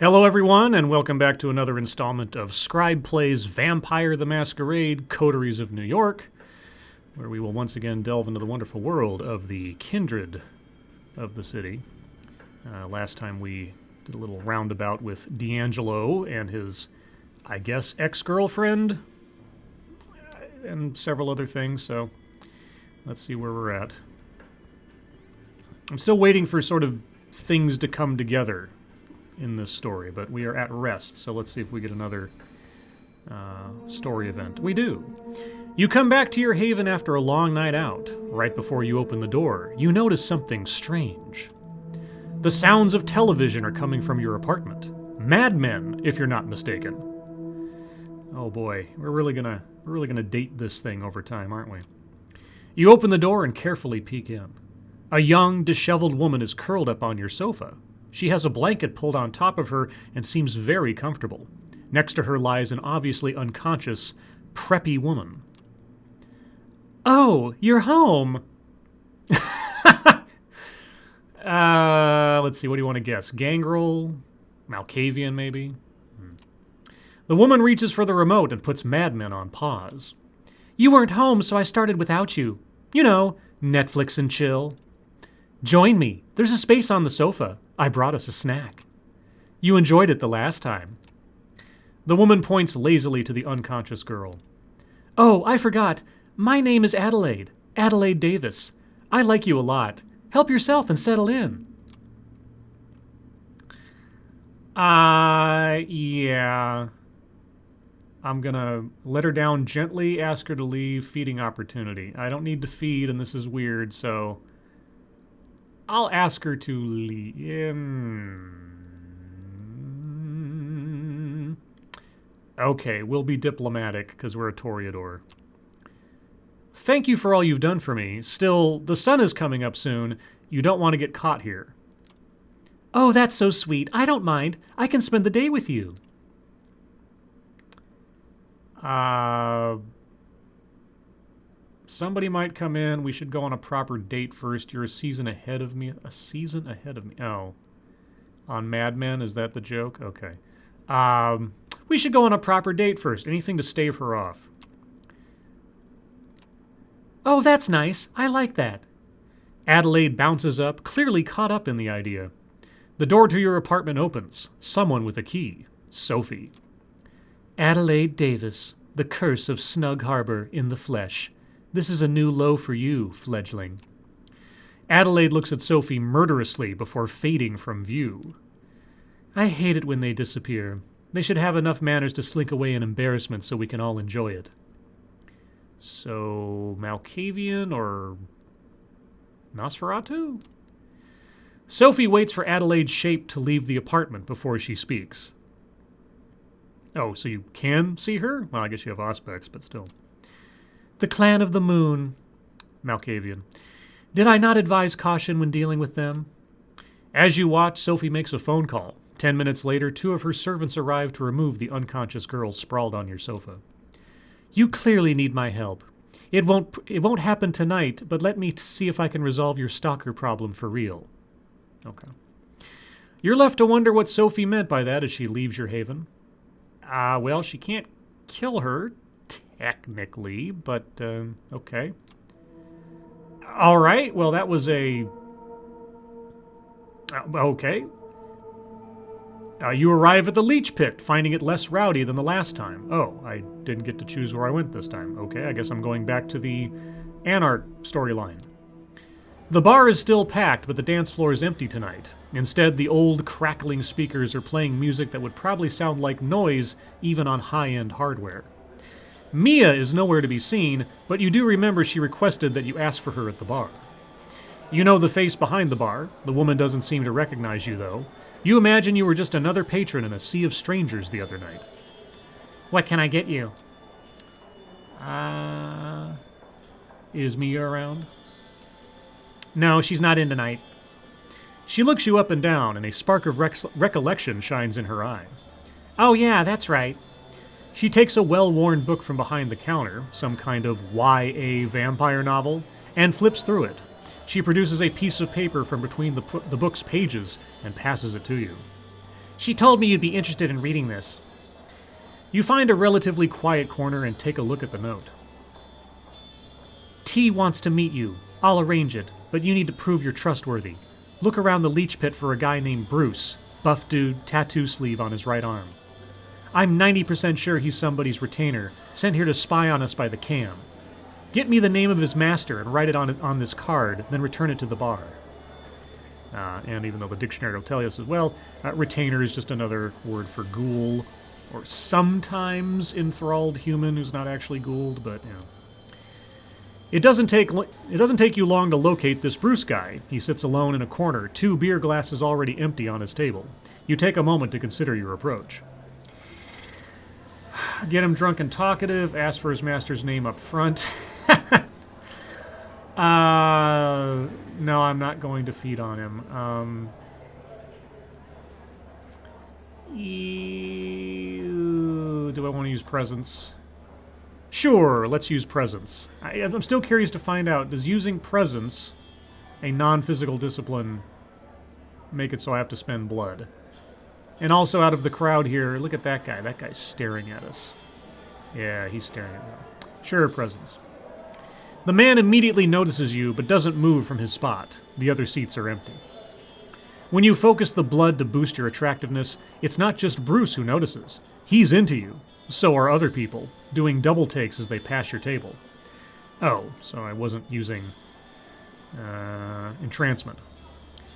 Hello everyone, and welcome back to another installment of Scribe Plays Vampire the Masquerade, Coteries of New York, where we will once again delve into the wonderful world of the kindred of the city. Last time we did a little roundabout with D'Angelo and his, I guess, ex-girlfriend, and several other things, so let's see where we're at. I'm still waiting for sort of things to come together in this story, but we are at rest, so let's see if we get another story event. We do. You come back to your haven after a long night out. Right before you open the door, you notice something strange. The sounds of television are coming from your apartment. Mad Men, if you're not mistaken. Oh boy, we're really gonna date this thing over time, aren't we? You open the door and carefully peek in. A young, disheveled woman is curled up on your sofa. She has a blanket pulled on top of her and seems very comfortable. Next to her lies an obviously unconscious, preppy woman. Oh, you're home! Let's see, what do you want to guess? Gangrel? Malkavian, maybe? The woman reaches for the remote and puts Mad Men on pause. You weren't home, so I started without you. You know, Netflix and chill. Join me. There's a space on the sofa. I brought us a snack. You enjoyed it the last time. The woman points lazily to the unconscious girl. Oh, I forgot. My name is Adelaide. Adelaide Davis. I like you a lot. Help yourself and settle in. Yeah. I'm gonna let her down gently, ask her to leave, feeding opportunity. I don't need to feed, and this is weird, so I'll ask her to leave. Okay, we'll be diplomatic, because we're a Toreador. Thank you for all you've done for me. Still, the sun is coming up soon. You don't want to get caught here. Oh, that's so sweet. I don't mind. I can spend the day with you. Somebody might come in. We should go on a proper date first. You're a season ahead of me. A season ahead of me. Oh. On Mad Men? Is that the joke? Okay. We should go on a proper date first. Anything to stave her off. Oh, that's nice. I like that. Adelaide bounces up, clearly caught up in the idea. The door to your apartment opens. Someone with a key. Sophie. Adelaide Davis, the curse of Snug Harbor in the flesh. This is a new low for you, fledgling. Adelaide looks at Sophie murderously before fading from view. I hate it when they disappear. They should have enough manners to slink away in embarrassment so we can all enjoy it. So, Malkavian or Nosferatu? Sophie waits for Adelaide's shape to leave the apartment before she speaks. Oh, so you can see her? Well, I guess you have Auspex, but still. The Clan of the Moon. Malkavian. Did I not advise caution when dealing with them? As you watch, Sophie makes a phone call. 10 minutes later, 2 of her servants arrive to remove the unconscious girl sprawled on your sofa. You clearly need my help. It won't happen tonight, but let me see if I can resolve your stalker problem for real. Okay. You're left to wonder what Sophie meant by that as she leaves your haven. Well, she can't kill her, technically, but, okay. All right, well, that was a... okay. You arrive at the leech pit, finding it less rowdy than the last time. Oh, I didn't get to choose where I went this time. Okay, I guess I'm going back to the Anarch storyline. The bar is still packed, but the dance floor is empty tonight. Instead, the old, crackling speakers are playing music that would probably sound like noise even on high-end hardware. Mia is nowhere to be seen, but you do remember she requested that you ask for her at the bar. You know the face behind the bar. The woman doesn't seem to recognize you, though. You imagine you were just another patron in a sea of strangers the other night. What can I get you? Is Mia around? No, she's not in tonight. She looks you up and down, and a spark of recollection shines in her eye. Oh yeah, that's right. She takes a well-worn book from behind the counter, some kind of YA vampire novel, and flips through it. She produces a piece of paper from between the book's pages and passes it to you. She told me you'd be interested in reading this. You find a relatively quiet corner and take a look at the note. T wants to meet you. I'll arrange it, but you need to prove you're trustworthy. Look around the leech pit for a guy named Bruce, buff dude, tattoo sleeve on his right arm. I'm 90% sure he's somebody's retainer, sent here to spy on us by the cam. Get me the name of his master and write it on this card, then return it to the bar. And even though the dictionary will tell you this as well, retainer is just another word for ghoul, or sometimes enthralled human who's not actually ghouled, but, you know. It doesn't take you long to locate this Bruce guy. He sits alone in a corner, 2 beer glasses already empty on his table. You take a moment to consider your approach. Get him drunk and talkative, ask for his master's name up front. No, I'm not going to feed on him. Do I want to use presence? Sure, let's use presence. I'm still curious to find out, does using presence, a non-physical discipline, make it so I have to spend blood? And also out of the crowd here, look at that guy. That guy's staring at us. Yeah, he's staring at me. Sure, presence. The man immediately notices you, but doesn't move from his spot. The other seats are empty. When you focus the blood to boost your attractiveness, it's not just Bruce who notices. He's into you. So are other people, doing double takes as they pass your table. Oh, so I wasn't using entrancement.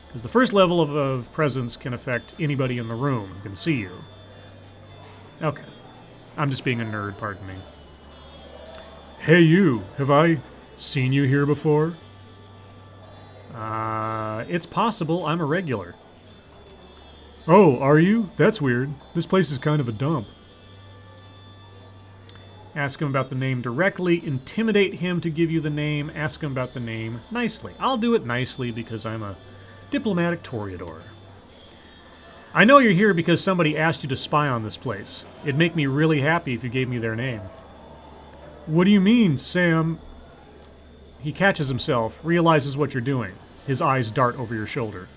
Because the first level of presence can affect anybody in the room who can see you. Okay. I'm just being a nerd, pardon me. Hey you, have I seen you here before? It's possible. I'm a regular. Oh, are you? That's weird. This place is kind of a dump. Ask him about the name directly. Intimidate him to give you the name. Ask him about the name nicely. I'll do it nicely because I'm a diplomatic toreador. I know you're here because somebody asked you to spy on this place. It'd make me really happy if you gave me their name. What do you mean, Sam? He catches himself, realizes what you're doing. His eyes dart over your shoulder.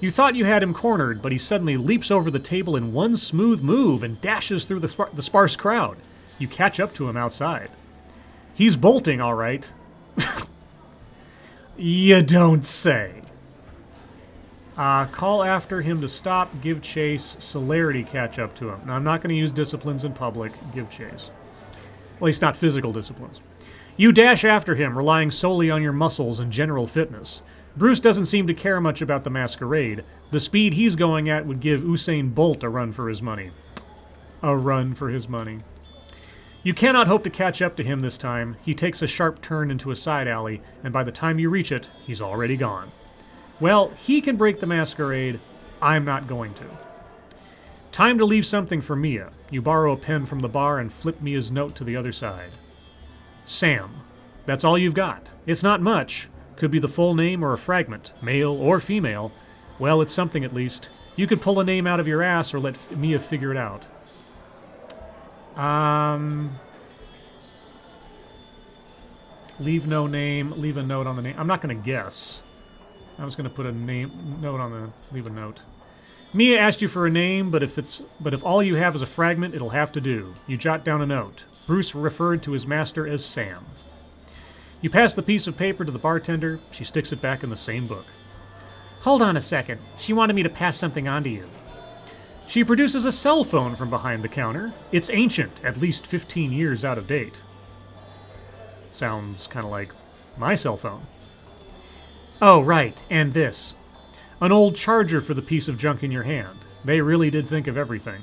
You thought you had him cornered, but he suddenly leaps over the table in one smooth move and dashes through the sparse crowd. You catch up to him outside. He's bolting, all right. You don't say. Call after him to stop, give chase, celerity catch up to him. Now, I'm not going to use disciplines in public, give chase. At least not physical disciplines. You dash after him, relying solely on your muscles and general fitness. Bruce doesn't seem to care much about the masquerade. The speed he's going at would give Usain Bolt a run for his money. A run for his money. You cannot hope to catch up to him this time. He takes a sharp turn into a side alley, and by the time you reach it, he's already gone. Well, he can break the masquerade. I'm not going to. Time to leave something for Mia. You borrow a pen from the bar and flip Mia's note to the other side. Sam. That's all you've got. It's not much. Could be the full name or a fragment, male or female. Well, it's something at least. You could pull a name out of your ass or let Mia figure it out. Leave no name, leave a note on the name. I'm not going to guess. I was going to put a note on the, leave a note. Mia asked you for a name, but if all you have is a fragment, it'll have to do. You jot down a note. Bruce referred to his master as Sam. You pass the piece of paper to the bartender. She sticks it back in the same book. Hold on a second. She wanted me to pass something on to you. She produces a cell phone from behind the counter. It's ancient, at least 15 years out of date. Sounds kind of like my cell phone. Oh, right, and this. An old charger for the piece of junk in your hand. They really did think of everything.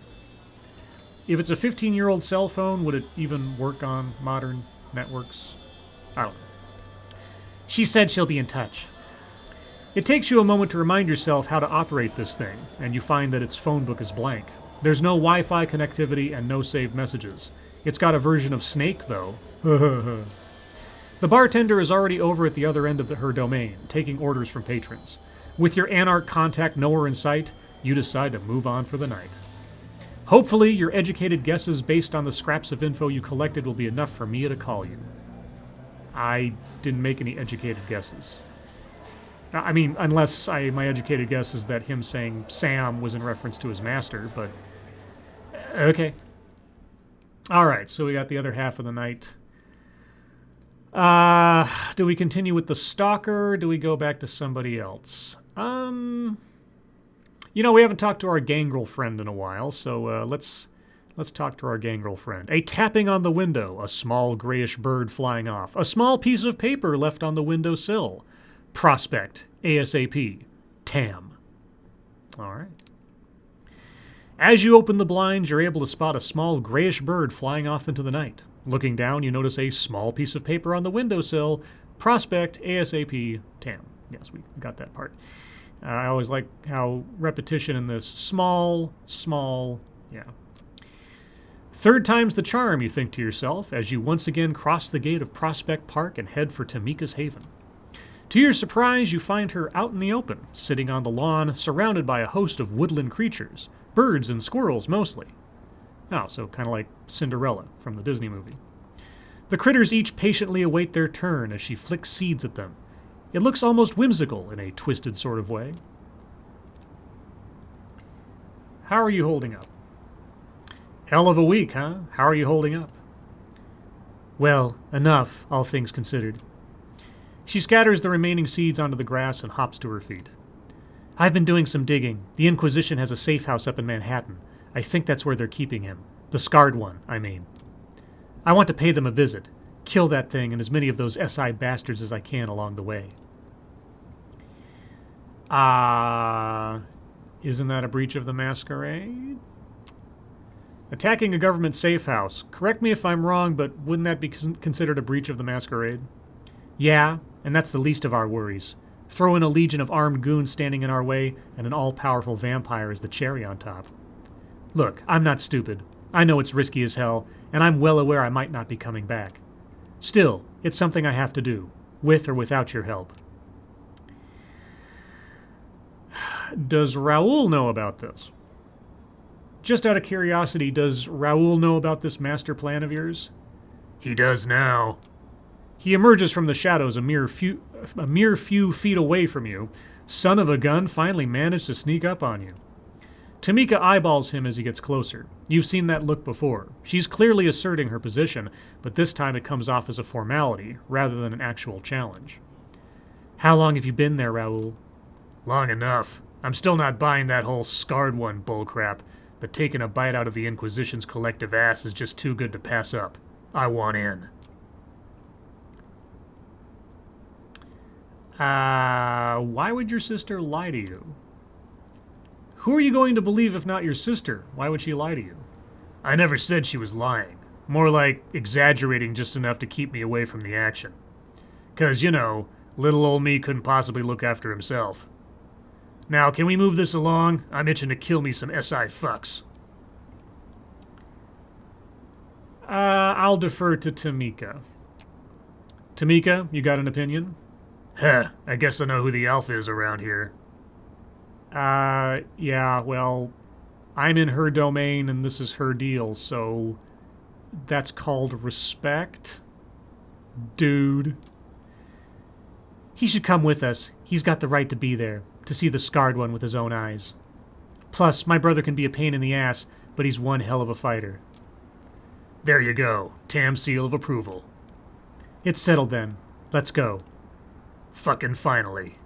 If it's a 15-year-old cell phone, would it even work on modern networks? I don't know. She said she'll be in touch. It takes you a moment to remind yourself how to operate this thing, and you find that its phone book is blank. There's no Wi-Fi connectivity and no saved messages. It's got a version of Snake, though. The bartender is already over at the other end of her domain, taking orders from patrons. With your Anarch contact nowhere in sight, you decide to move on for the night. Hopefully, your educated guesses based on the scraps of info you collected will be enough for Mia to call you. I didn't make any educated guesses. I mean, unless my educated guess is that him saying Sam was in reference to his master, but okay. All right, so we got the other half of the night. Do we continue with the stalker? Or do we go back to somebody else? You know, we haven't talked to our gangrel friend in a while, so let's talk to our gangrel friend. A tapping on the window, a small grayish bird flying off, a small piece of paper left on the windowsill. Prospect, ASAP, Tam. All right. As you open the blinds, you're able to spot a small grayish bird flying off into the night. Looking down, you notice a small piece of paper on the windowsill. Prospect, ASAP, Tam. Yes, we got that part. I always like how repetition in this small, yeah. Third time's the charm, you think to yourself, as you once again cross the gate of Prospect Park and head for Tamika's Haven. To your surprise, you find her out in the open, sitting on the lawn, surrounded by a host of woodland creatures, birds and squirrels mostly. Oh, so kind of like Cinderella from the Disney movie. The critters each patiently await their turn as she flicks seeds at them. It looks almost whimsical in a twisted sort of way. How are you holding up? Hell of a week, huh? How are you holding up? Well, enough, all things considered. She scatters the remaining seeds onto the grass and hops to her feet. I've been doing some digging. The Inquisition has a safe house up in Manhattan. I think that's where they're keeping him. The scarred one, I mean. I want to pay them a visit. Kill that thing and as many of those SI bastards as I can along the way. Isn't that a breach of the Masquerade? Attacking a government safe house. Correct me if I'm wrong, but wouldn't that be considered a breach of the Masquerade? Yeah, and that's the least of our worries. Throw in a legion of armed goons standing in our way, and an all-powerful vampire is the cherry on top. Look, I'm not stupid. I know it's risky as hell, and I'm well aware I might not be coming back. Still, it's something I have to do, with or without your help. Does Raoul know about this? Just out of curiosity, does Raoul know about this master plan of yours? He does now. He emerges from the shadows a mere few feet away from you. Son of a gun finally managed to sneak up on you. Tamika eyeballs him as he gets closer. You've seen that look before. She's clearly asserting her position, but this time it comes off as a formality, rather than an actual challenge. How long have you been there, Raoul? Long enough. I'm still not buying that whole scarred one bullcrap, but taking a bite out of the Inquisition's collective ass is just too good to pass up. I want in. Why would your sister lie to you? Who are you going to believe if not your sister? Why would she lie to you? I never said she was lying. More like exaggerating just enough to keep me away from the action. 'Cause, you know, little old me couldn't possibly look after himself. Now, can we move this along? I'm itching to kill me some SI fucks. I'll defer to Tamika. Tamika, you got an opinion? Huh, I guess I know who the alpha is around here. Yeah, well, I'm in her domain and this is her deal, so that's called respect? Dude. He should come with us. He's got the right to be there, to see the scarred one with his own eyes. Plus, my brother can be a pain in the ass, but he's one hell of a fighter. There you go. Tam's seal of approval. It's settled then. Let's go. Fucking finally.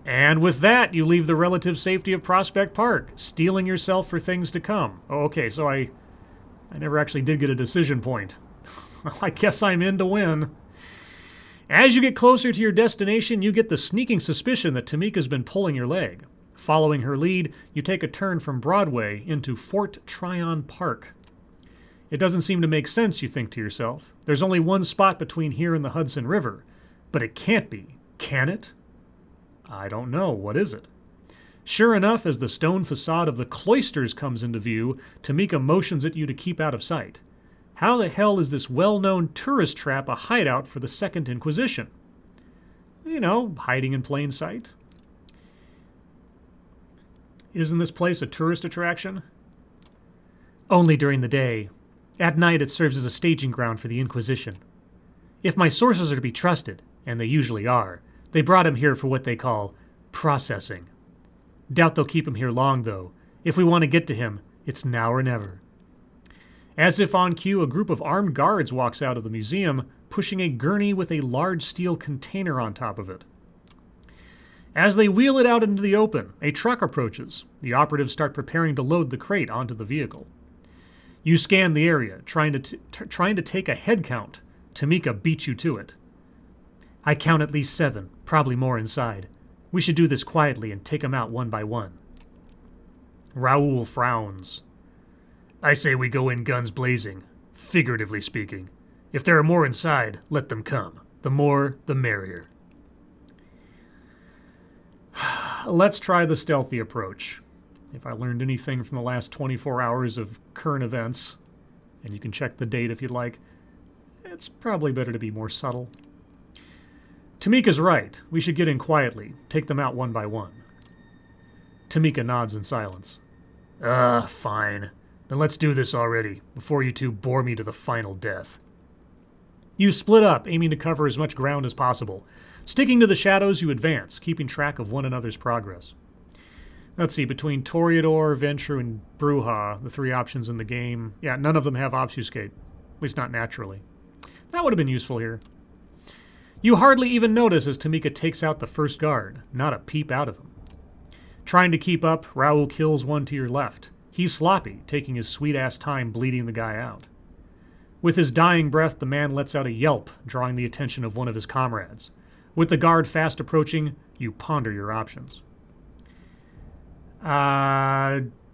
And with that, you leave the relative safety of Prospect Park, steeling yourself for things to come. Oh, okay, so I never actually did get a decision point. Well, I guess I'm in to win. As you get closer to your destination, you get the sneaking suspicion that Tamika's been pulling your leg. Following her lead, you take a turn from Broadway into Fort Tryon Park. It doesn't seem to make sense, you think to yourself. There's only one spot between here and the Hudson River. But it can't be. Can it? I don't know. What is it? Sure enough, as the stone facade of the cloisters comes into view, Tamika motions at you to keep out of sight. How the hell is this well-known tourist trap a hideout for the Second Inquisition? You know, hiding in plain sight. Isn't this place a tourist attraction? Only during the day. At night it serves as a staging ground for the Inquisition. If my sources are to be trusted, and they usually are, They brought him here for what they call processing. Doubt they'll keep him here long, though. If we want to get to him, it's now or never. As if on cue, a group of armed guards walks out of the museum, pushing a gurney with a large steel container on top of it. As they wheel it out into the open, a truck approaches. The operatives start preparing to load the crate onto the vehicle. You scan the area, trying to take a head count. Tamika beats you to it. I count at least 7, probably more inside. We should do this quietly and take them out one by one. Raoul frowns. I say we go in guns blazing, figuratively speaking. If there are more inside, let them come. The more, the merrier. Let's try the stealthy approach. If I learned anything from the last 24 hours of current events, and you can check the date if you'd like, it's probably better to be more subtle. Tamika's right. We should get in quietly, take them out one by one. Tamika nods in silence. Fine. Then let's do this already, before you two bore me to the final death. You split up, aiming to cover as much ground as possible. Sticking to the shadows, you advance, keeping track of one another's progress. Let's see, between Toreador, Ventrue, and Bruja, the 3 options in the game, none of them have Obfuscate, at least not naturally. That would have been useful here. You hardly even notice as Tamika takes out the first guard, not a peep out of him. Trying to keep up, Raoul kills one to your left. He's sloppy, taking his sweet-ass time bleeding the guy out. With his dying breath, the man lets out a yelp, drawing the attention of one of his comrades. With the guard fast approaching, you ponder your options.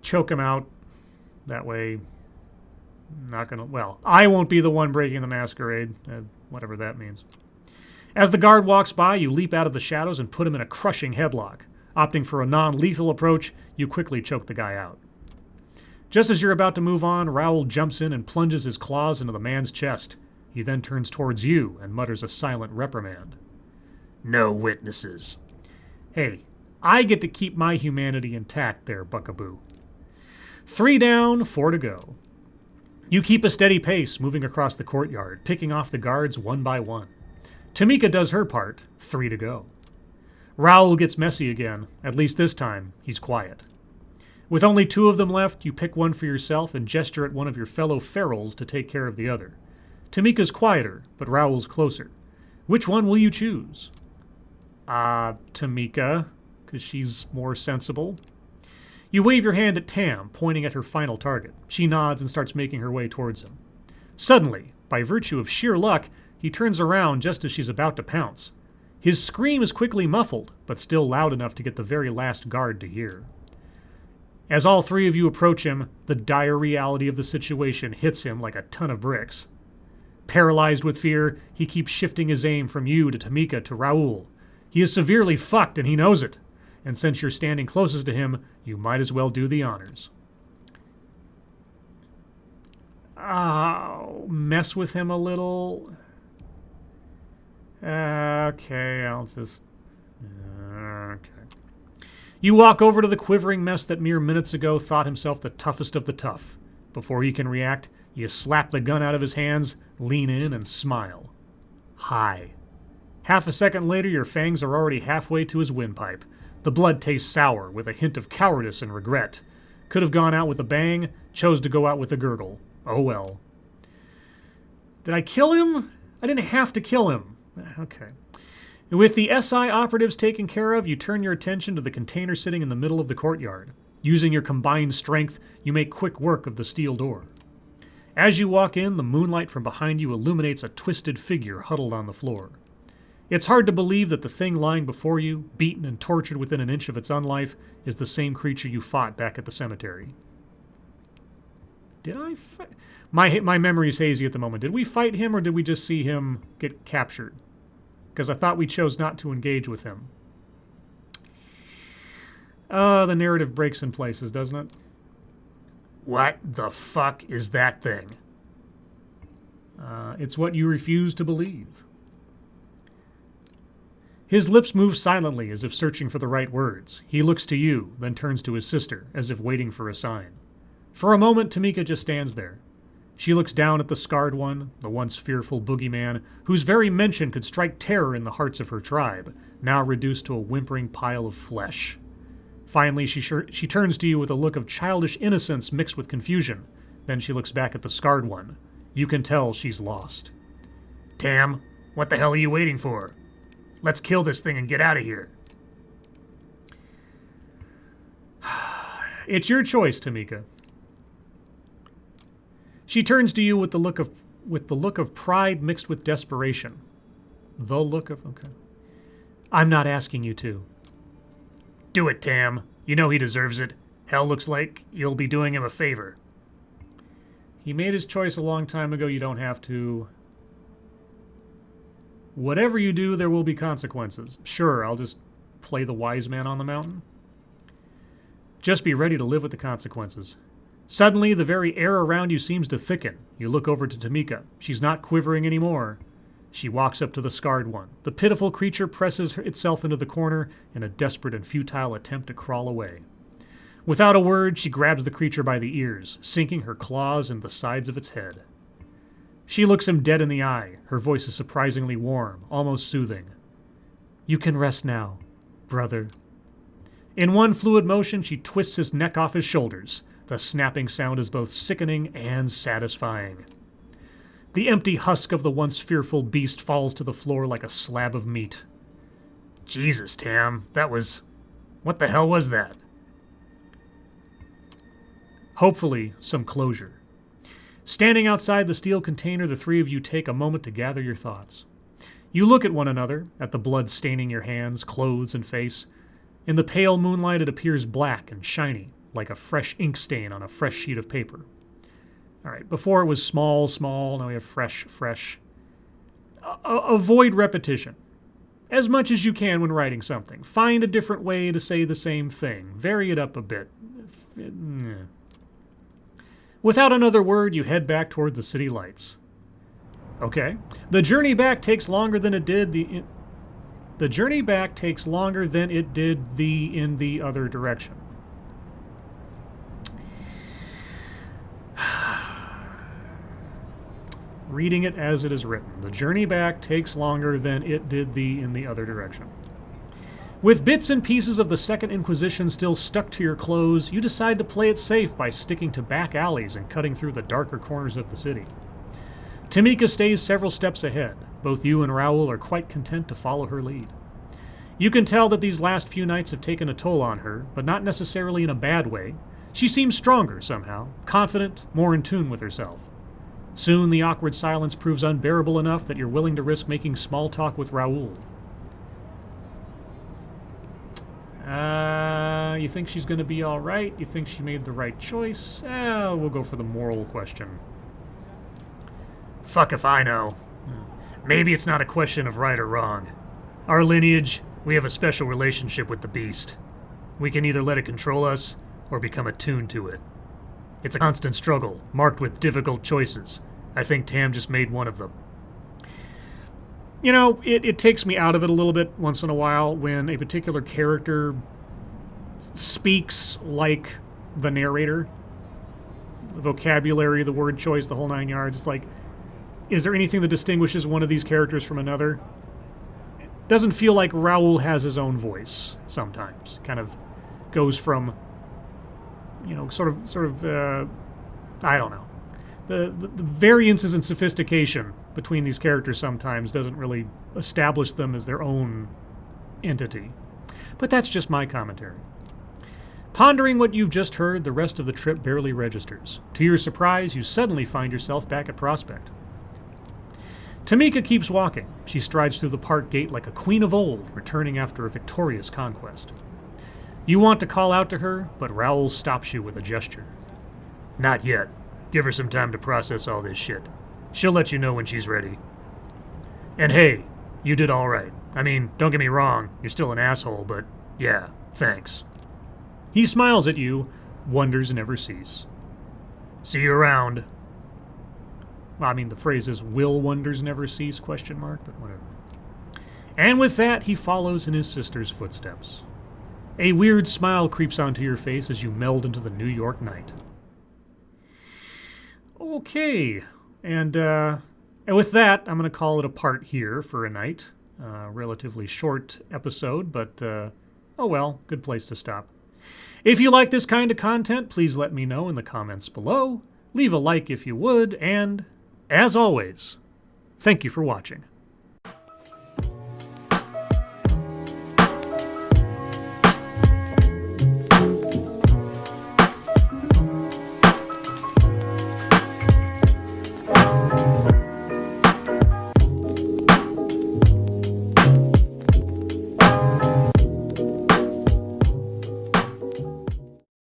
Choke him out. That way, I won't be the one breaking the masquerade, whatever that means. As the guard walks by, you leap out of the shadows and put him in a crushing headlock. Opting for a non-lethal approach, you quickly choke the guy out. Just as you're about to move on, Raoul jumps in and plunges his claws into the man's chest. He then turns towards you and mutters a silent reprimand. No witnesses. Hey, I get to keep my humanity intact there, buckaboo. 3 down, 4 to go. You keep a steady pace, moving across the courtyard, picking off the guards one by one. Tamika does her part, 3 to go. Raoul gets messy again, at least this time, he's quiet. With only 2 of them left, you pick one for yourself and gesture at one of your fellow ferals to take care of the other. Tamika's quieter, but Raoul's closer. Which one will you choose? Tamika, because she's more sensible. You wave your hand at Tam, pointing at her final target. She nods and starts making her way towards him. Suddenly, by virtue of sheer luck, he turns around just as she's about to pounce. His scream is quickly muffled, but still loud enough to get the very last guard to hear. As all 3 of you approach him, the dire reality of the situation hits him like a ton of bricks. Paralyzed with fear, he keeps shifting his aim from you to Tamika to Raoul. He is severely fucked and he knows it, and since you're standing closest to him, you might as well do the honors. Mess with him a little. Okay, I'll just... Okay. You walk over to the quivering mess that mere minutes ago thought himself the toughest of the tough. Before he can react, you slap the gun out of his hands, lean in, and smile. Hi. Half a second later, your fangs are already halfway to his windpipe. The blood tastes sour, with a hint of cowardice and regret. Could have gone out with a bang, chose to go out with a gurgle. Oh well. Did I kill him? I didn't have to kill him. Okay. With the SI operatives taken care of, you turn your attention to the container sitting in the middle of the courtyard. Using your combined strength, you make quick work of the steel door. As you walk in, the moonlight from behind you illuminates a twisted figure huddled on the floor. It's hard to believe that the thing lying before you, beaten and tortured within an inch of its unlife, is the same creature you fought back at the cemetery. Did I fight? My memory's hazy at the moment. Did we fight him or did we just see him get captured? Because I thought we chose not to engage with him. The narrative breaks in places, doesn't it? What the fuck is that thing? It's what you refuse to believe. His lips move silently as if searching for the right words. He looks to you, then turns to his sister, as if waiting for a sign. For a moment, Tamika just stands there. She looks down at the scarred one, the once fearful boogeyman, whose very mention could strike terror in the hearts of her tribe, now reduced to a whimpering pile of flesh. Finally, she turns to you with a look of childish innocence mixed with confusion. Then she looks back at the scarred one. You can tell she's lost. Tam, what the hell are you waiting for? Let's kill this thing and get out of here. It's your choice, Tamika. She turns to you with the look of pride mixed with desperation. Okay. I'm not asking you to. Do it, Tam. You know he deserves it. Hell, looks like you'll be doing him a favor. He made his choice a long time ago. You don't have to. Whatever you do, there will be consequences. Sure, I'll just play the wise man on the mountain. Just be ready to live with the consequences. Suddenly, the very air around you seems to thicken. You look over to Tamika. She's not quivering anymore. She walks up to the scarred one. The pitiful creature presses itself into the corner in a desperate and futile attempt to crawl away. Without a word, she grabs the creature by the ears, sinking her claws into the sides of its head. She looks him dead in the eye. Her voice is surprisingly warm, almost soothing. You can rest now, brother. In one fluid motion, she twists his neck off his shoulders. The snapping sound is both sickening and satisfying. The empty husk of the once fearful beast falls to the floor like a slab of meat. Jesus, Tam, that was... What the hell was that? Hopefully, some closure. Standing outside the steel container, the three of you take a moment to gather your thoughts. You look at one another, at the blood staining your hands, clothes, and face. In the pale moonlight, it appears black and shiny, like a fresh ink stain on a fresh sheet of paper. All right, before it was small, now we have fresh. Avoid repetition. As much as you can when writing something. Find a different way to say the same thing. Vary it up a bit. Without another word, you head back toward the city lights. Okay. The journey back takes longer than it did in the other direction. Reading it as it is written. The journey back takes longer than it did in the other direction. With bits and pieces of the Second Inquisition still stuck to your clothes, you decide to play it safe by sticking to back alleys and cutting through the darker corners of the city. Tamika stays several steps ahead. Both you and Raoul are quite content to follow her lead. You can tell that these last few nights have taken a toll on her, but not necessarily in a bad way. She seems stronger somehow, confident, more in tune with herself. Soon the awkward silence proves unbearable enough that you're willing to risk making small talk with Raoul. You think she's going to be all right? You think she made the right choice? We'll go for the moral question. Fuck if I know. Maybe it's not a question of right or wrong. Our lineage, we have a special relationship with the beast. We can either let it control us or become attuned to it. It's a constant struggle, marked with difficult choices. I think Tam just made one of them. You know, it takes me out of it a little bit once in a while when a particular character speaks like the narrator. The vocabulary, the word choice, the whole nine yards. It's like, is there anything that distinguishes one of these characters from another? It doesn't feel like Raoul has his own voice sometimes. Kind of goes from, you know, sort of, I don't know. The variances in sophistication between these characters sometimes doesn't really establish them as their own entity. But that's just my commentary. Pondering what you've just heard, the rest of the trip barely registers. To your surprise, you suddenly find yourself back at Prospect. Tamika keeps walking. She strides through the park gate like a queen of old, returning after a victorious conquest. You want to call out to her, but Raoul stops you with a gesture. Not yet. Give her some time to process all this shit. She'll let you know when she's ready. And hey, you did all right. I mean, don't get me wrong, you're still an asshole, but yeah, thanks. He smiles at you. Wonders never cease. See you around. Well, I mean, the phrase is, will wonders never cease, ? But whatever. And with that, he follows in his sister's footsteps. A weird smile creeps onto your face as you meld into the New York night. Okay, and with that, I'm going to call it a part here for a night. Relatively short episode, but oh well, good place to stop. If you like this kind of content, please let me know in the comments below. Leave a like if you would, and as always, thank you for watching.